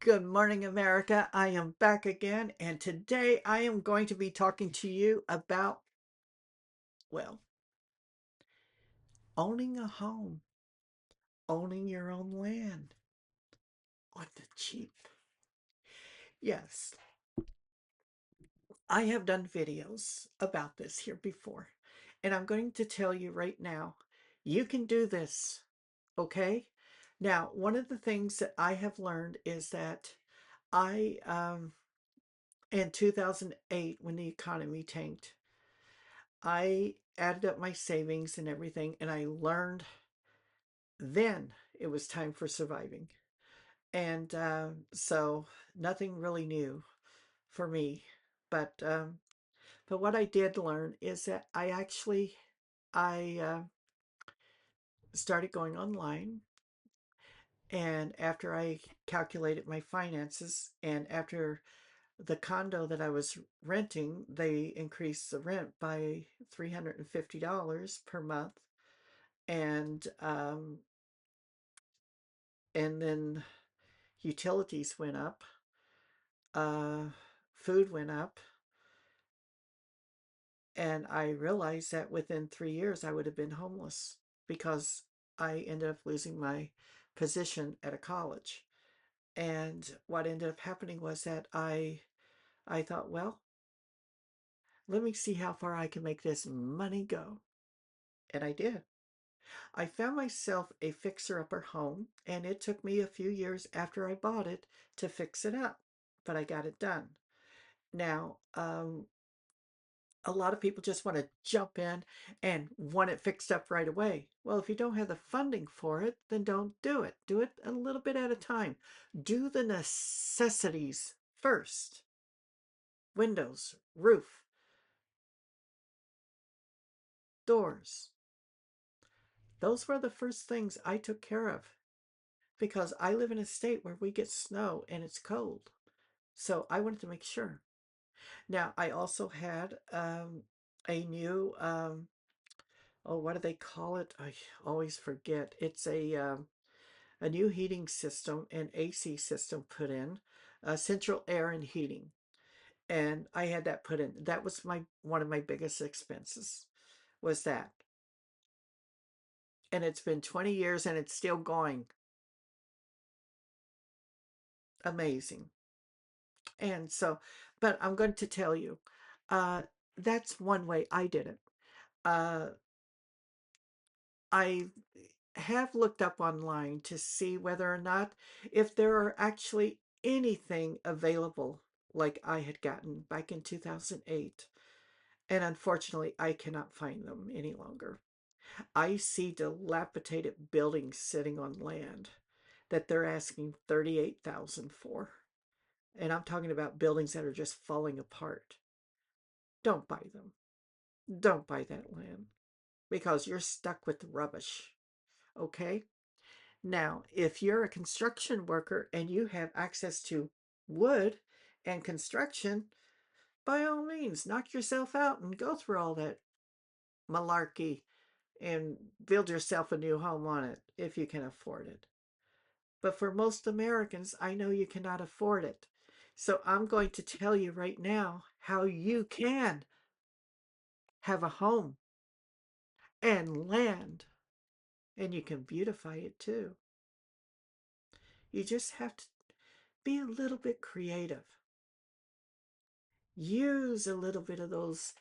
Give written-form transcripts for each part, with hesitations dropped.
Good morning, America. I am back again, and today I am going to be talking to you about, well, owning a home, owning your own land on the cheap. Yes, I have done videos about this here before, and I'm going to tell you right now, you can do this, okay? Now, one of the things that I have learned is that in 2008, when the economy tanked, I added up my savings and everything, and I learned then it was time for surviving. And so nothing really new for me. But what I did learn is that I started going online, and after I calculated my finances, and after the condo that I was renting, they increased the rent by $350 per month, and then utilities went up, uh, food went up, and I realized that within 3 years I would have been homeless because I ended up losing my position at a college. And what ended up happening was that I thought, well, let me see how far I can make this money go. And I did. I found myself a fixer-upper home, and it took me a few years after I bought it to fix it up, but I got it done. Now, a lot of people just want to jump in and want it fixed up right away. Well, if you don't have the funding for it, then don't do it. Do it a little bit at a time. Do the necessities first. Windows, roof, doors. Those were the first things I took care of because I live in a state where we get snow and it's cold. So I wanted to make sure. Now, I also had a new oh, what do they call it? I always forget. It's a new heating system and AC system put in, central air and heating. And I had that put in. That was my one of my biggest expenses was that. And it's been 20 years and it's still going. Amazing. And so, but I'm going to tell you, uh, that's one way I did it. Uh, I have looked up online to see whether or not if there are actually anything available like I had gotten back in 2008. And unfortunately, I cannot find them any longer. I see dilapidated buildings sitting on land that they're asking 38,000 for. And I'm talking about buildings that are just falling apart. Don't buy them. Don't buy that land because you're stuck with the rubbish. Okay? Now, if you're a construction worker and you have access to wood and construction, by all means, knock yourself out and go through all that malarkey and build yourself a new home on it if you can afford it. But for most Americans, I know you cannot afford it. So I'm going to tell you right now how you can have a home and land, and you can beautify it too. You just have to be a little bit creative. Use a little bit of those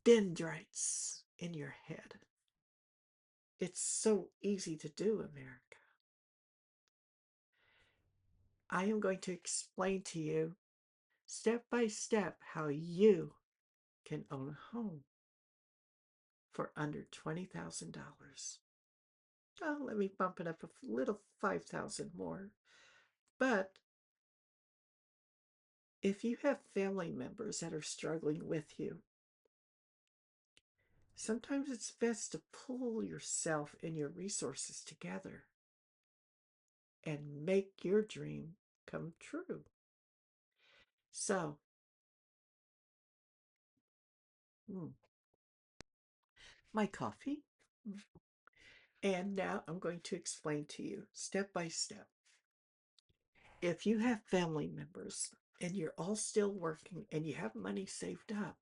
dendrites in your head. It's so easy to do, America. I am going to explain to you step by step how you can own a home for under $20,000. Oh, let me bump it up a little 5,000 more. But if you have family members that are struggling with you, sometimes it's best to pull yourself and your resources together and make your dream come true. So, mm, my coffee. And now I'm going to explain to you step by step. if you have family members and you're all still working and you have money saved up,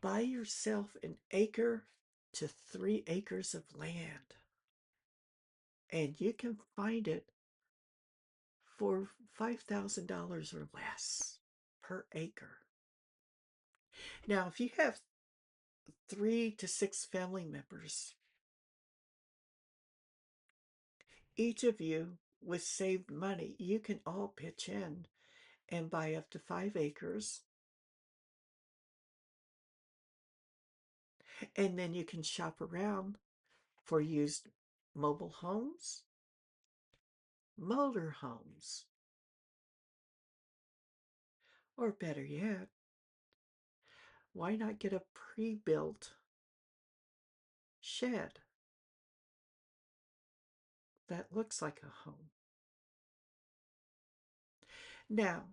buy yourself an acre to 3 acres of land, and you can find it for $5,000 or less per acre. Now, if you have 3 to 6 family members, each of you with saved money, you can all pitch in and buy up to 5 acres, and then you can shop around for used mobile homes, motor homes, or better yet, why not get a pre-built shed that looks like a home? Now,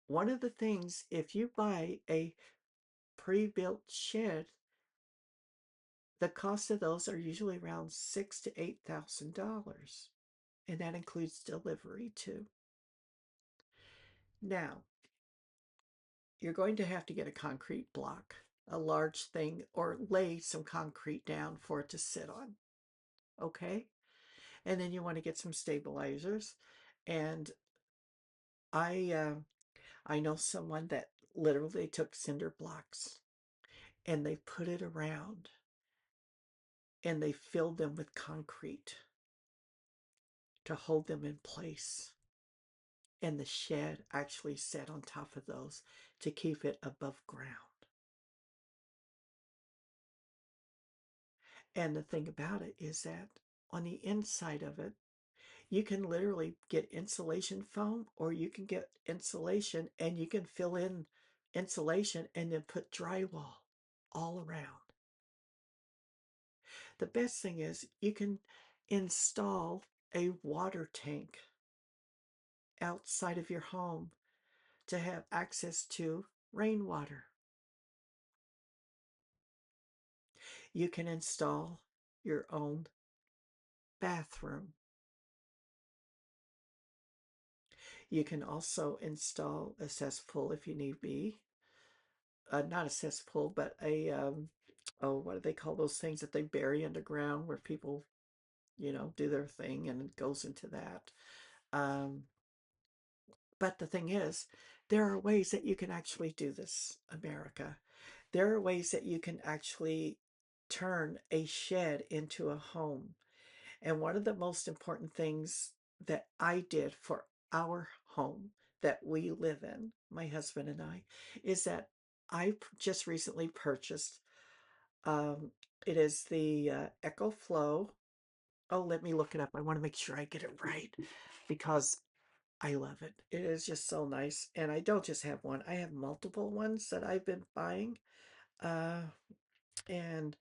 one of the things, if you buy a pre-built shed, the cost of those are usually around $6,000 to $8,000, and that includes delivery too. Now, you're going to have to get a concrete block, a large thing, or lay some concrete down for it to sit on. Okay? And then you want to get some stabilizers. And I uh, I know someone that literally took cinder blocks and they put it around and they filled them with concrete to hold them in place. And the shed actually sat on top of those to keep it above ground. And the thing about it is that on the inside of it, you can literally get insulation foam, or you can get insulation and you can fill in insulation and then put drywall all around. The best thing is you can install a water tank outside of your home to have access to rainwater. You can install your own bathroom. You can also install a cesspool if you need be. Not a cesspool, but oh, what do they call those things that they bury underground where people, do their thing and it goes into that. Um, but the thing is, there are ways that you can actually do this, America. There are ways that you can actually turn a shed into a home. And one of the most important things that I did for our home that we live in, my husband and I, is that I just recently purchased, um, it is the EcoFlow. Oh, let me look it up. I want to make sure I get it right because I love it. It is just so nice. And I don't just have one, I have multiple ones that I've been buying. Uh, and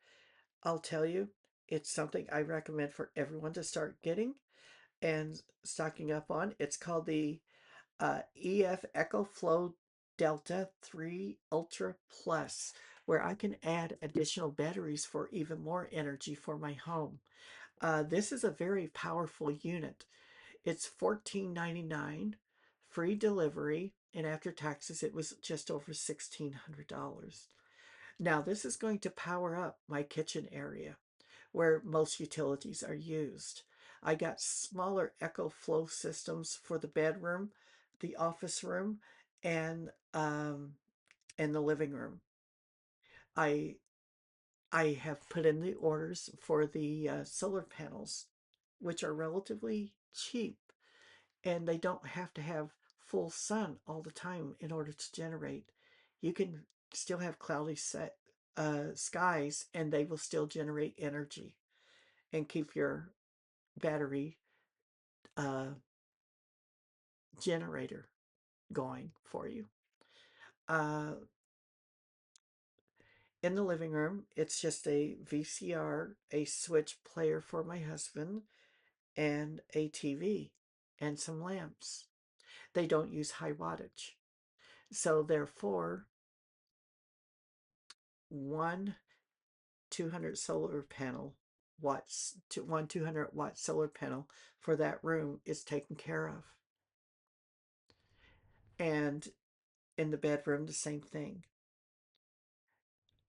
I'll tell you, it's something I recommend for everyone to start getting and stocking up on. It's called the EF EcoFlow Delta 3 Ultra Plus, where I can add additional batteries for even more energy for my home. This is a very powerful unit. It's $14.99, free delivery, and after taxes, it was just over $1,600. Now, this is going to power up my kitchen area where most utilities are used. I got smaller EcoFlow systems for the bedroom, the office room, and and the living room. I I have put in the orders for the solar panels, which are relatively cheap, and they don't have to have full sun all the time in order to generate. You can still have cloudy skies, and they will still generate energy and keep your battery uh, generator going for you. Uh, in the living room, it's just a VCR, a switch player for my husband, and a TV and some lamps. They don't use high wattage. So therefore, one 200 solar panel watts to one 200-watt solar panel for that room is taken care of. And in the bedroom, the same thing.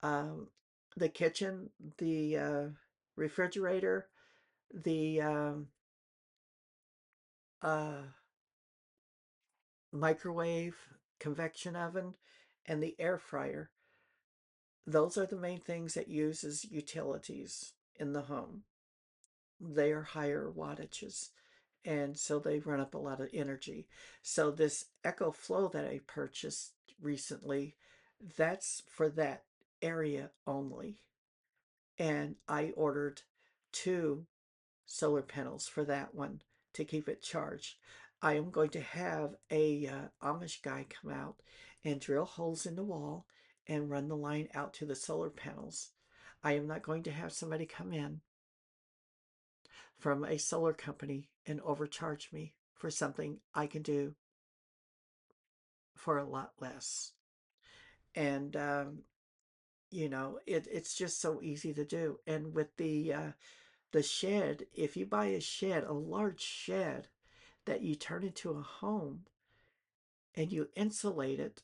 Um, the kitchen, the refrigerator, the uh, microwave, convection oven, and the air fryer. Those are the main things that use as utilities in the home. They are higher wattages, and so they run up a lot of energy. So this Echo Flow that I purchased recently, that's for that area only. And I ordered two solar panels for that one to keep it charged. I am going to have a Amish guy come out and drill holes in the wall and run the line out to the solar panels. I am not going to have somebody come in from a solar company and overcharge me for something I can do for a lot less. And it's just so easy to do. And with the shed, if you buy a shed, a large shed that you turn into a home and you insulate it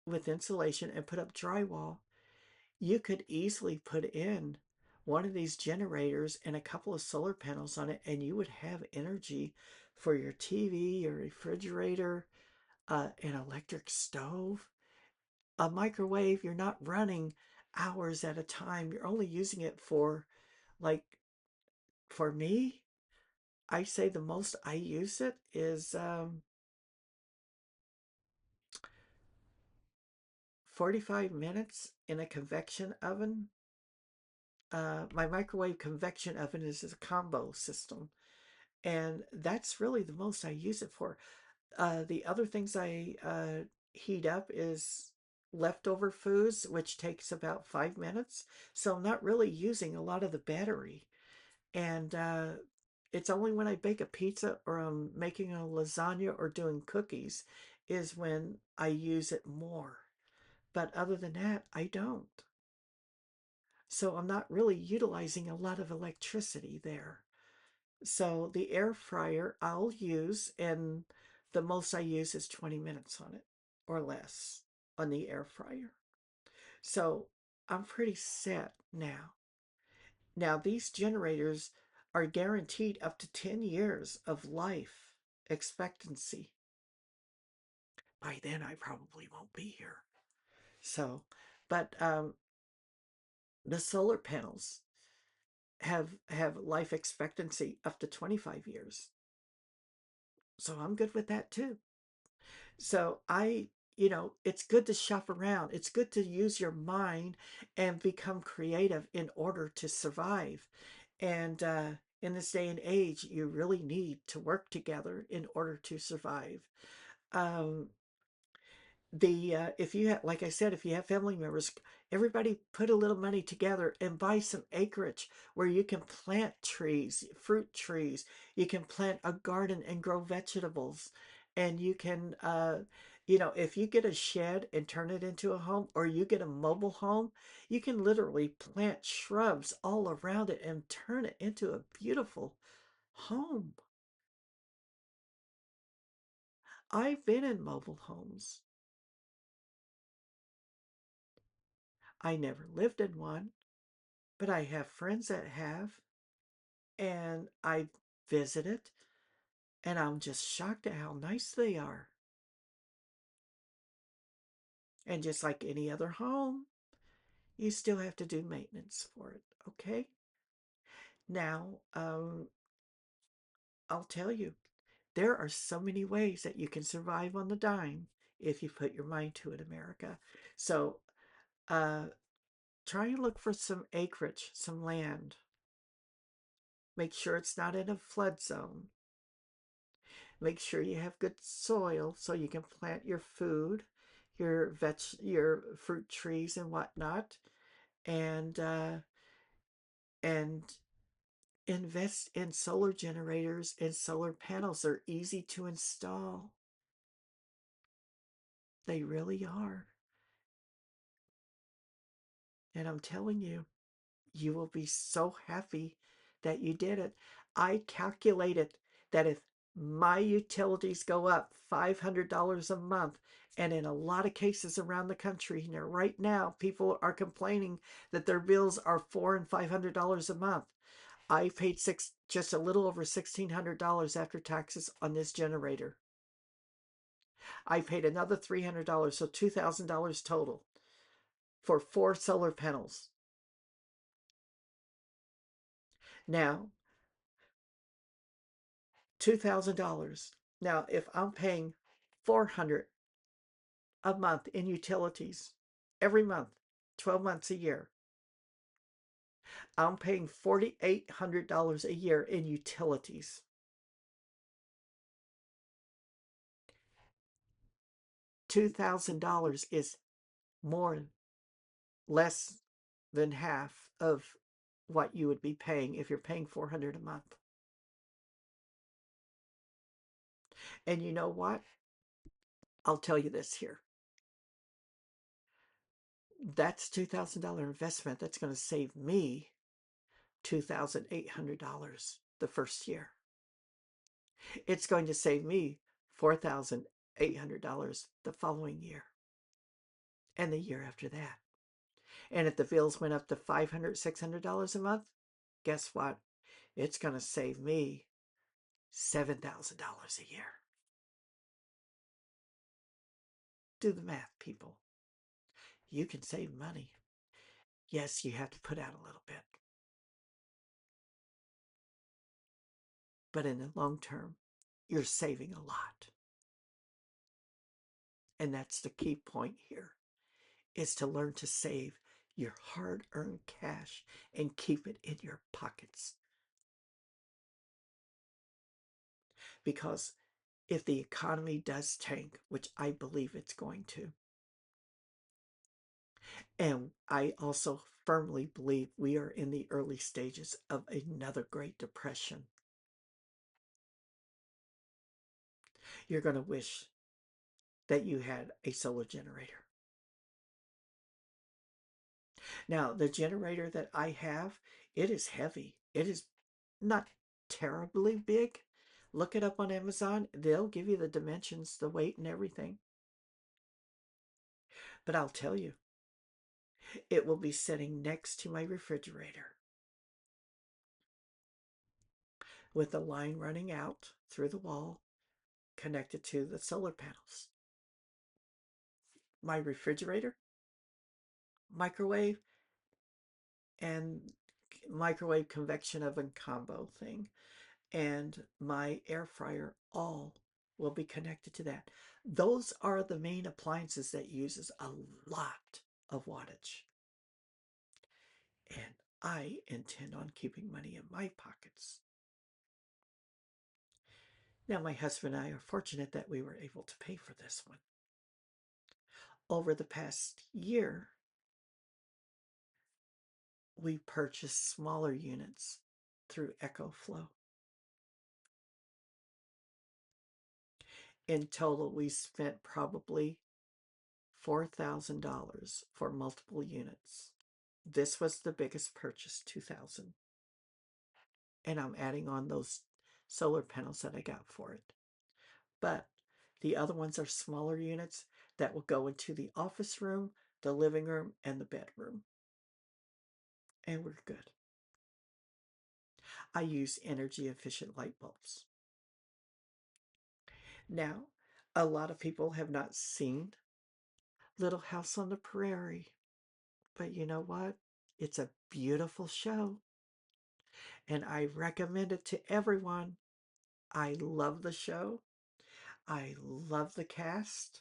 with insulation and put up drywall, you could easily put in one of these generators and a couple of solar panels on it, and you would have energy for your TV, your refrigerator, an electric stove, a microwave. You're not running hours at a time. You're only using it for, like, for me, I say the most I use it is 45 minutes in a convection oven. My microwave convection oven is a combo system, and that's really the most I use it for. The other things I heat up is leftover foods, which takes about 5 minutes. So I'm not really using a lot of the battery. And it's only when I bake a pizza or I'm making a lasagna or doing cookies is when I use it more. But other than that, I don't. So I'm not really utilizing a lot of electricity there. So the air fryer I'll use, and the most I use is 20 minutes on it or less on the air fryer. So I'm pretty set now. Now, these generators are guaranteed up to 10 years of life expectancy. By then, I probably won't be here. So, but the solar panels have life expectancy up to 25 years. So I'm good with that too. So it's good to shop around. It's good to use your mind and become creative in order to survive. And in this day and age, you really need to work together in order to survive. Um, the if you have, like I said, if you have family members, everybody put a little money together and buy some acreage where you can plant trees, fruit trees. You can plant a garden and grow vegetables, and you can if you get a shed and turn it into a home, or you get a mobile home, you can literally plant shrubs all around it and turn it into a beautiful home. I've been in mobile homes. I never lived in one, but I have friends that have, and I visit it, and I'm just shocked at how nice they are. And just like any other home, you still have to do maintenance for it, okay? Now, I'll tell you, there are so many ways that you can survive on the dime if you put your mind to it, America. So, uh, try and look for some acreage, some land. Make sure it's not in a flood zone. Make sure you have good soil so you can plant your food, your fruit trees and whatnot, and and invest in solar generators and solar panels. They're easy to install. They really are. And I'm telling you, You will be so happy that you did it. I calculated that if my utilities go up $500 a month, and in a lot of cases around the country right now, people are complaining that their bills are $400 and $500 a month. I paid just a little over $1,600 after taxes on this generator. I paid another $300, so $2,000 total for 4 solar panels. Now, $2,000. Now, if I'm paying 400 a month in utilities every month, 12 months a year, I'm paying $4,800 a year in utilities. $2,000 is more, less than half of what you would be paying if you're paying 400 a month. And you know what? I'll tell you this here. That's $2,000 investment that's going to save me $2,800 the first year. It's going to save me $4,800 the following year and the year after that. And if the bills went up to $500, $600 a month, guess what? It's going to save me $7,000 a year. Do the math, people. You can save money. Yes, you have to put out a little bit. But in the long term, you're saving a lot. And that's the key point here, is to learn to save your hard-earned cash and keep it in your pockets. Because if the economy does tank, which I believe it's going to, and I also firmly believe we are in the early stages of another Great Depression, you're going to wish that you had a solar generator. Now, the generator that I have, it is heavy. It is not terribly big. Look it up on Amazon. They'll give you the dimensions, the weight, and everything. But I'll tell you, it will be sitting next to my refrigerator with a line running out through the wall connected to the solar panels. My refrigerator, microwave, and microwave convection oven combo thing, and my air fryer all will be connected to that. Those are the main appliances that uses a lot of wattage. And I intend on keeping money in my pockets. Now, my husband and I are fortunate that we were able to pay for this one. Over the past year, we purchased smaller units through EcoFlow. In total, we spent probably $4,000 for multiple units. This was the biggest purchase, 2,000. And I'm adding on those solar panels that I got for it. But the other ones are smaller units that will go into the office room, the living room, and the bedroom. And we're good. I use energy efficient light bulbs. Now, a lot of people have not seen Little House on the Prairie, but you know what? It's a beautiful show, and I recommend it to everyone. I love the show. I love the cast,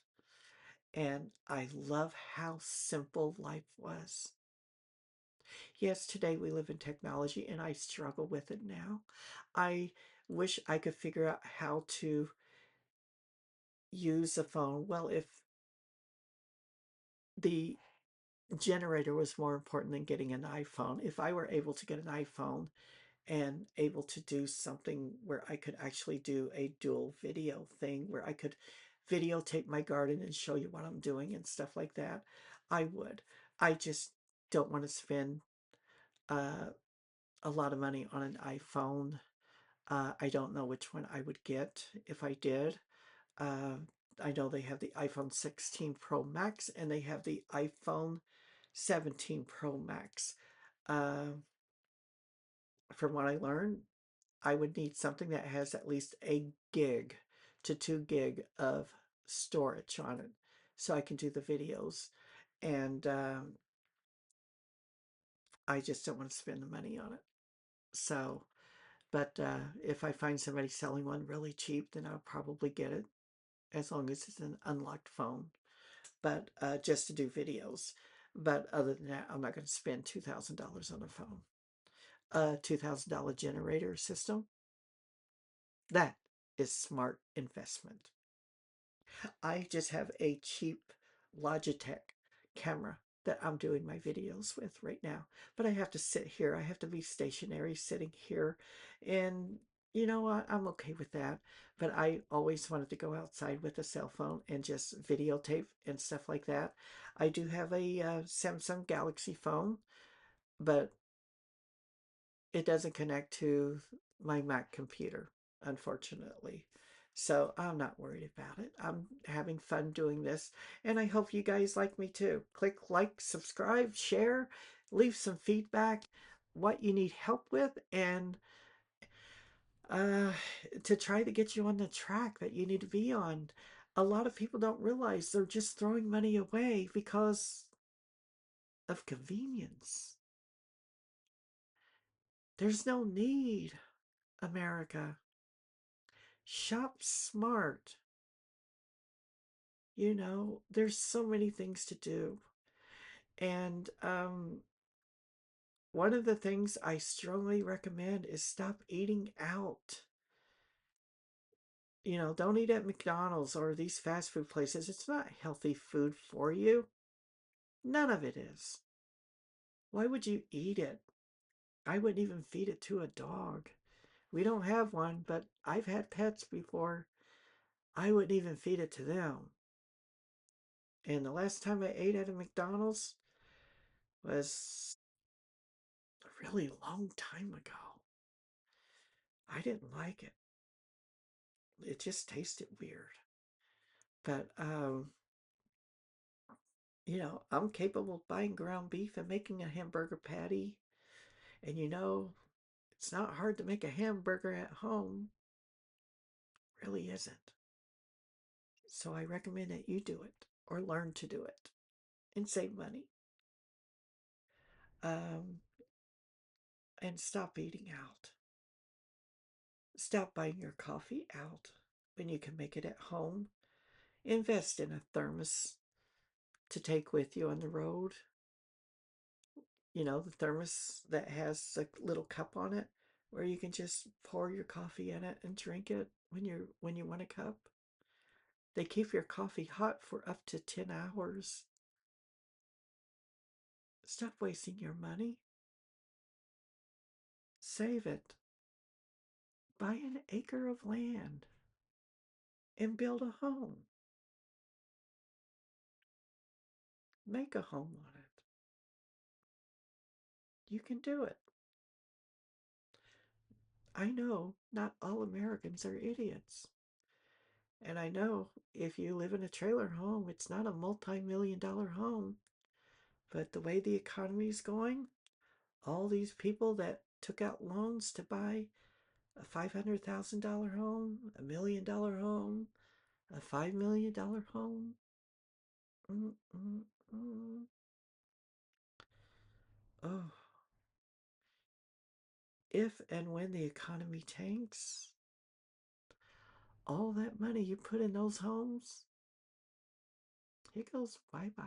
and I love how simple life was. Yes, today we live in technology, and I struggle with it now. I wish I could figure out how to use a phone. Well, if the generator was more important than getting an iPhone, if I were able to get an iPhone and able to do something where I could actually do a dual video thing where I could videotape my garden and show you what I'm doing and stuff like that, I would. I just don't want to spend uh, a lot of money on an iPhone. I don't know which one I would get if I did. Uh, I know they have the iPhone 16 Pro Max and they have the iPhone 17 Pro Max. Uh, from what I learned, I would need something that has at least a gig to 2 gig of storage on it so I can do the videos. And I just don't want to spend the money on it. So, but if I find somebody selling one really cheap, then I'll probably get it as long as it's an unlocked phone. But just to do videos. But other than that, I'm not going to spend $2,000 on a phone. A $2,000 generator system, that is smart investment. I just have a cheap Logitech camera that I'm doing my videos with right now. But I have to sit here. I have to be stationary sitting here. And you know what? I'm okay with that. But I always wanted to go outside with a cell phone and just videotape and stuff like that. I do have a Samsung Galaxy phone, but it doesn't connect to my Mac computer, unfortunately. So I'm not worried about it. I'm having fun doing this, and I hope you guys like me too. Click like, subscribe, share, leave some feedback, what you need help with, and uh, to try to get you on the track that you need to be on. A lot of people don't realize they're just throwing money away because of convenience. There's no need, America. Shop smart. There's so many things to do. And one of the things I strongly recommend is stop eating out. Don't eat at McDonald's or these fast food places. It's not healthy food for you. None of it is. Why would you eat it? I wouldn't even feed it to a dog. We don't have one, but I've had pets before. I wouldn't even feed it to them. And the last time I ate at a McDonald's was a really long time ago. I didn't like it. It just tasted weird. But I'm capable of buying ground beef and making a hamburger patty. And it's not hard to make a hamburger at home. It really isn't. So I recommend that you do it or learn to do it and save money. Um, and stop eating out. Stop buying your coffee out when you can make it at home. Invest in a thermos to take with you on the road. The thermos that has a little cup on it where you can just pour your coffee in it and drink it when you want a cup. They keep your coffee hot for up to 10 hours. Stop wasting your money. Save it. Buy an acre of land and build a home. Make a home on it. You can do it. I know not all Americans are idiots. And I know if you live in a trailer home, it's not a multi-million dollar home. But the way the economy is going, all these people that took out loans to buy a $500,000 home, $1 million home, a $5 million home. Mm, mm, mm. Oh, if and when the economy tanks, all that money you put in those homes, it goes bye bye.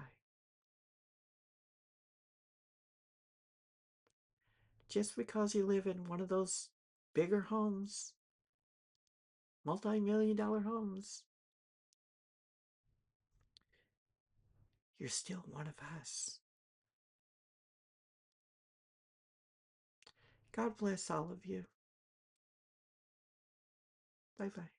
Just because you live in one of those bigger homes, multi-million dollar homes, you're still one of us. God bless all of you. Bye bye.